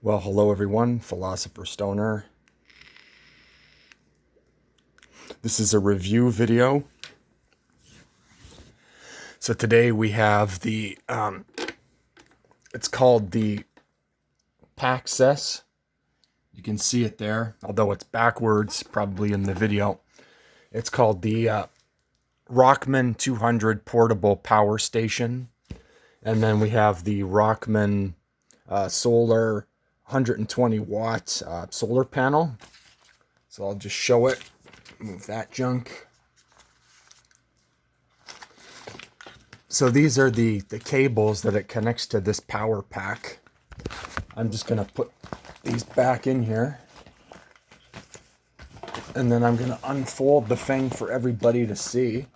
Well, hello everyone, Philosopher Stoner. This is a review video. So today we have it's called the Paxcess. You can see it there, although it's backwards probably in the video. It's called the Rockman 200 Portable Power Station. And then we have the Rockman solar 120 watt solar panel. So I'll just show it. Move that junk. So these are the cables that it connects to this power pack. I'm just going to put these back in here. And then I'm going to unfold the thing for everybody to see.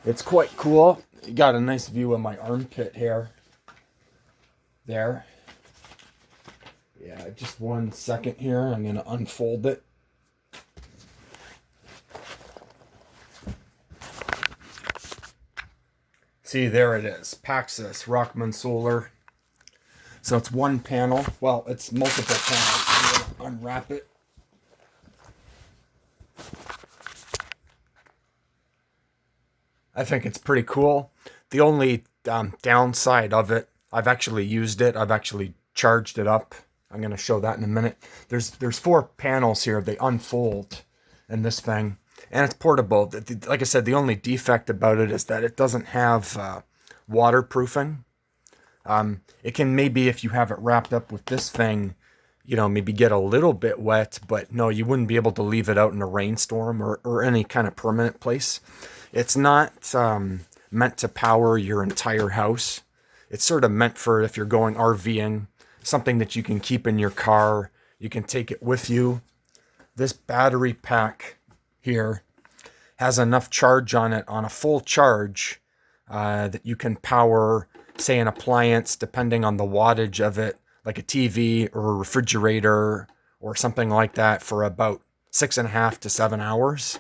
It's quite cool. You got a nice view of my armpit hair. There. Yeah, just 1 second here. I'm going to unfold it. See, there it is. Paxcess Rockman Solar. So it's one panel. Well, it's multiple panels. I'm going to unwrap it. I think it's pretty cool. The only downside of it, I've actually used it. I've actually charged it up. I'm going to show that in a minute. There's 4 panels here. They unfold in this thing. And it's portable. Like I said, the only defect about it is that it doesn't have waterproofing. It can maybe, if you have it wrapped up with this thing, maybe get a little bit wet, but no, you wouldn't be able to leave it out in a rainstorm or any kind of permanent place. It's not meant to power your entire house. It's sort of meant for if you're going RVing, something that you can keep in your car. You can take it with you. This battery pack here has enough charge on it, on a full charge, that you can power, say, an appliance, depending on the wattage of it, like a TV or a refrigerator or something like that, for about 6.5 to 7 hours.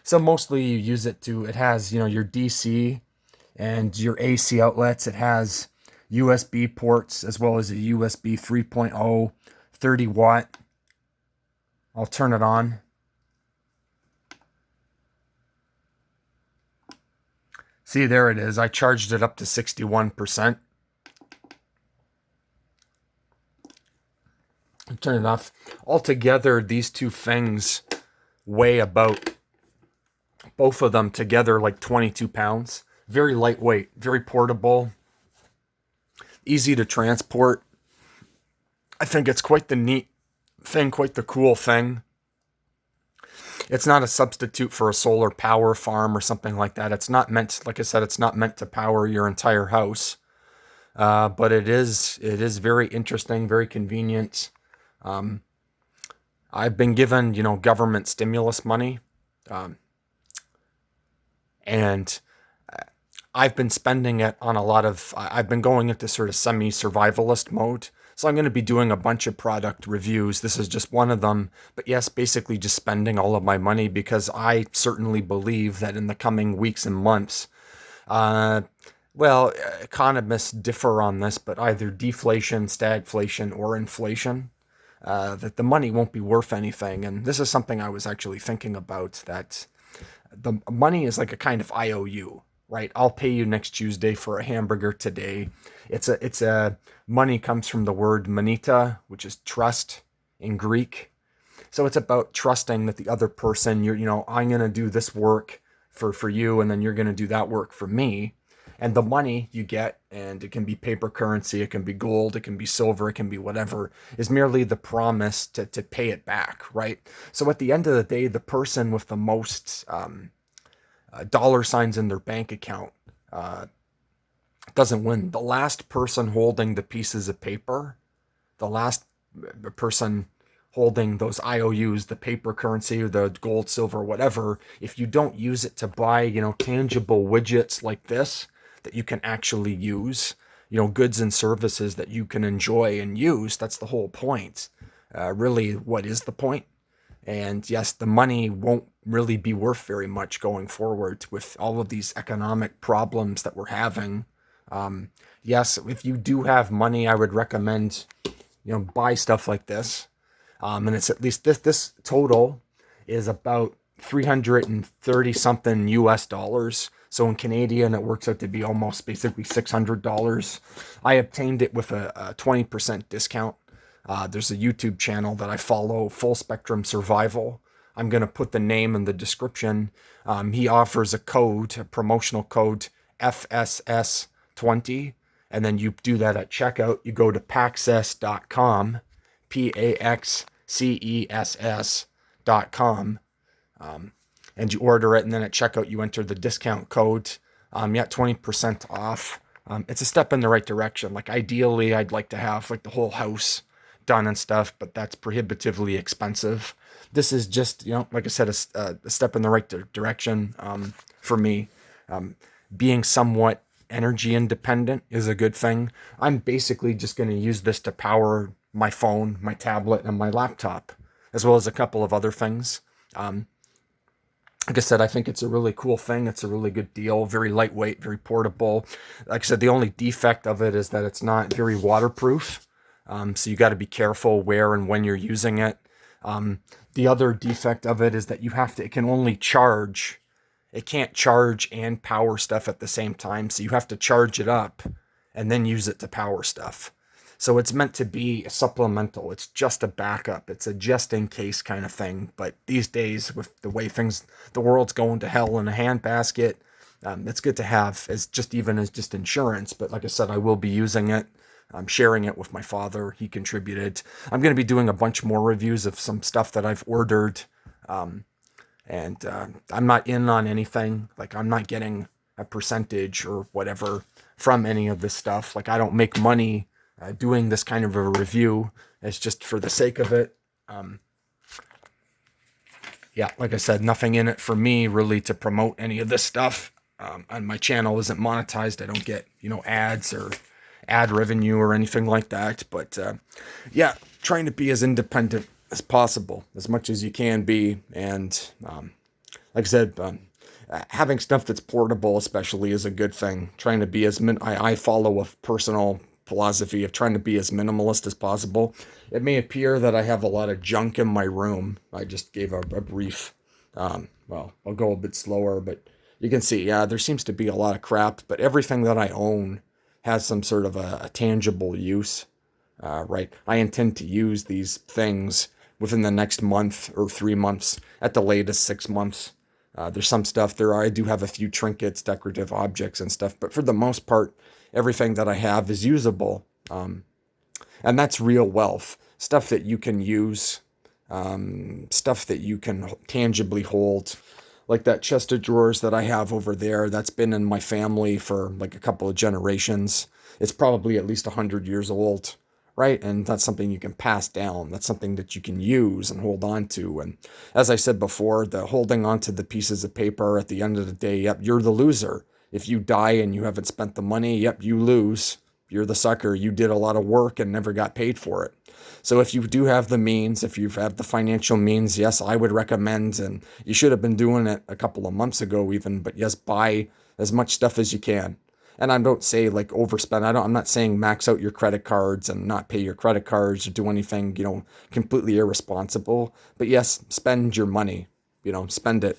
So mostly you use it to, it has, your DC and your AC outlets. It has USB ports as well as a USB 3.0 30 watt. I'll turn it on. See, there it is. I charged it up to 61%. Turn it off. Altogether, these two things weigh about, both of them together, like 22 pounds. Very lightweight, very portable, easy to transport. I think it's quite the neat thing, quite the cool thing. It's not a substitute for a solar power farm or something like that. It's not meant, like I said, it's not meant to power your entire house. But it is very interesting, very convenient. I've been given, government stimulus money. And I've been spending it on a lot of, I've been going into sort of semi-survivalist mode. So I'm going to be doing a bunch of product reviews. This is just one of them. But yes, basically just spending all of my money because I certainly believe that in the coming weeks and months, well, economists differ on this, but either deflation, stagflation, or inflation, that the money won't be worth anything. And this is something I was actually thinking about, that the money is like a kind of IOU. Right, I'll pay you next Tuesday for a hamburger today. It's a money comes from the word moneta, which is trust in Greek. So it's about trusting that the other person, I'm going to do this work for you, and then you're going to do that work for me. And the money you get, and it can be paper currency, it can be gold, it can be silver, it can be whatever, is merely the promise to pay it back, right? So at the end of the day, the person with the most dollar signs in their bank account doesn't win. The last person holding the pieces of paper, the last person holding those IOUs, the paper currency, or the gold, silver, whatever, if you don't use it to buy, tangible widgets like this that you can actually use, goods and services that you can enjoy and use, that's the whole point. Really, what is the point? And yes, the money won't really be worth very much going forward with all of these economic problems that we're having. Yes, if you do have money, I would recommend buy stuff like this. And it's at least this total is about 330 something US dollars. So in Canadian, it works out to be almost basically $600. I obtained it with a 20% discount. There's a YouTube channel that I follow, Full Spectrum Survival. I'm going to put the name in the description. He offers a code, a promotional code, FSS20. And then you do that at checkout. You go to Paxcess.com, Paxcess.com, and you order it. And then at checkout, you enter the discount code. 20% off. It's a step in the right direction. Like ideally, I'd like to have like the whole house done and stuff, but that's prohibitively expensive. This is just, like I said, a step in the right direction for me. Being somewhat energy independent is a good thing. I'm basically just going to use this to power my phone, my tablet, and my laptop, as well as a couple of other things. Like I said, I think it's a really cool thing. It's a really good deal. Very lightweight, very portable. Like I said, the only defect of it is that it's not very waterproof. So you got to be careful where and when you're using it. The other defect of it is that it can only charge. It can't charge and power stuff at the same time. So you have to charge it up and then use it to power stuff. So it's meant to be supplemental. It's just a backup. It's a just in case kind of thing. But these days, with the way the world's going to hell in a handbasket, it's good to have as just insurance. But like I said, I will be using it. I'm sharing it with my father. He contributed. I'm going to be doing a bunch more reviews of some stuff that I've ordered. I'm not in on anything. Like I'm not getting a percentage or whatever from any of this stuff. Like I don't make money doing this kind of a review. It's just for the sake of it. Like I said, nothing in it for me really to promote any of this stuff. And my channel isn't monetized. I don't get, ads or ad revenue or anything like that. But trying to be as independent as possible, as much as you can be. And like I said, having stuff that's portable especially is a good thing. Trying to be I follow a personal philosophy of trying to be as minimalist as possible. It may appear that I have a lot of junk in my room. I just gave a brief, I'll go a bit slower, but you can see, there seems to be a lot of crap, but everything that I own has some sort of a tangible use, right? I intend to use these things within the next month or 3 months, at the latest 6 months. There's some stuff there. I do have a few trinkets, decorative objects and stuff, but for the most part, everything that I have is usable. And that's real wealth. Stuff that you can use, stuff that you can tangibly hold. Like that chest of drawers that I have over there, that's been in my family for like a couple of generations. It's probably at least 100 years old, right? And that's something you can pass down. That's something that you can use and hold on to. And as I said before, the holding on to the pieces of paper at the end of the day, you're the loser. If you die and you haven't spent the money, you lose. You're the sucker. You did a lot of work and never got paid for it. So if you do have the means, if you have the financial means, yes, I would recommend, and you should have been doing it a couple of months ago even, but yes, buy as much stuff as you can. And I don't say like overspend. I'm not saying max out your credit cards and not pay your credit cards or do anything, completely irresponsible. But yes, spend your money, spend it.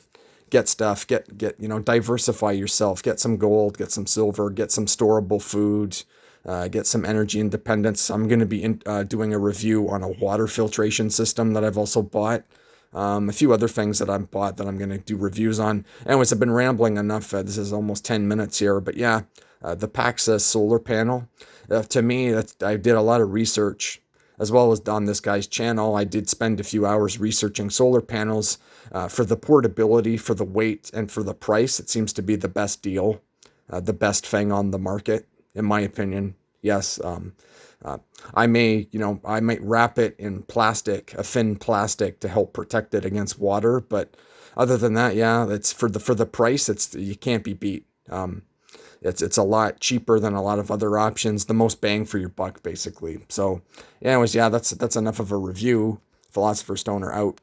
Get stuff, diversify yourself, get some gold, get some silver, get some storable food, get some energy independence. I'm going to be doing a review on a water filtration system that I've also bought. A few other things that I've bought that I'm going to do reviews on. Anyways, I've been rambling enough. This is almost 10 minutes here, but the Paxcess solar panel. To me, I did a lot of research, as well as on this guy's channel. I did spend a few hours researching solar panels for the portability, for the weight, and for the price. It seems to be the best deal, the best thing on the market, in my opinion. Yes, I might wrap it in plastic, a thin plastic, to help protect it against water. But other than that, it's for the price. You can't be beat. It's a lot cheaper than a lot of other options. The most bang for your buck, basically. So, anyways, that's enough of a review. Philosopher's Stoner out.